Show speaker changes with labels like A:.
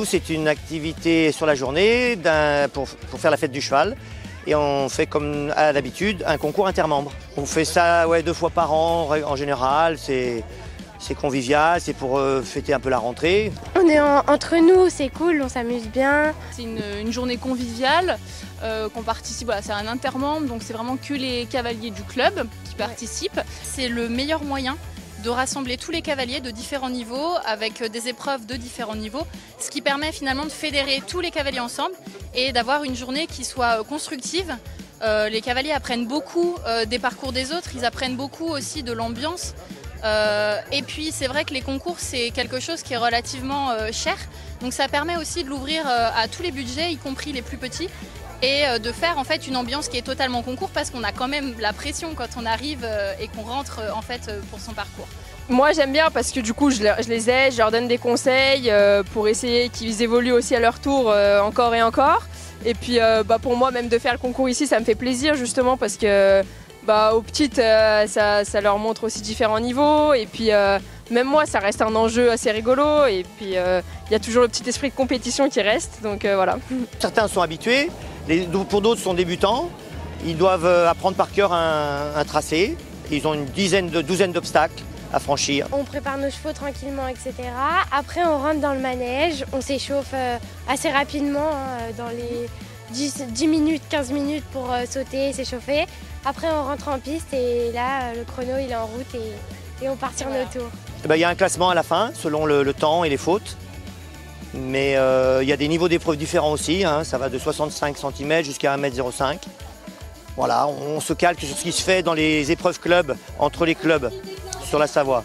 A: nous, c'est une activité sur la journée pour faire la fête du cheval. Et on fait comme à l'habitude un concours intermembres. On fait ça 2 fois par an en général. C'est convivial, c'est pour fêter un peu la rentrée.
B: On est entre nous, c'est cool, on s'amuse bien.
C: C'est une journée conviviale qu'on participe, voilà, c'est un intermembre, donc c'est vraiment que les cavaliers du club qui participent. C'est le meilleur moyen de rassembler tous les cavaliers de différents niveaux avec des épreuves de différents niveaux, ce qui permet finalement de fédérer tous les cavaliers ensemble et d'avoir une journée qui soit constructive. Les cavaliers apprennent beaucoup des parcours des autres, ils apprennent beaucoup aussi de l'ambiance. Et puis c'est vrai que les concours c'est quelque chose qui est relativement cher, donc ça permet aussi de l'ouvrir à tous les budgets, y compris les plus petits, et de faire en fait une ambiance qui est totalement concours parce qu'on a quand même la pression quand on arrive et qu'on rentre en fait pour son parcours.
D: Moi j'aime bien parce que du coup je les aide, je leur donne des conseils pour essayer qu'ils évoluent aussi à leur tour encore et encore. Et puis pour moi même de faire le concours ici ça me fait plaisir justement parce que aux petites ça leur montre aussi différents niveaux et puis même moi ça reste un enjeu assez rigolo et puis il y a toujours le petit esprit de compétition qui reste donc voilà.
A: Certains sont habitués, pour d'autres sont débutants, ils doivent apprendre par cœur un tracé, ils ont une douzaine d'obstacles à franchir.
B: On prépare nos chevaux tranquillement, etc. Après on rentre dans le manège, on s'échauffe assez rapidement dans les 10 minutes, 15 minutes pour sauter et s'échauffer. Après on rentre en piste et là le chrono il est en route et on part sur nos tours.
A: Il y a un classement à la fin selon le temps et les fautes. Mais il y a des niveaux d'épreuves différents aussi, hein. Ça va de 65 cm jusqu'à 1,05 m. Voilà, on se calque sur ce qui se fait dans les épreuves clubs, entre les clubs sur la Savoie.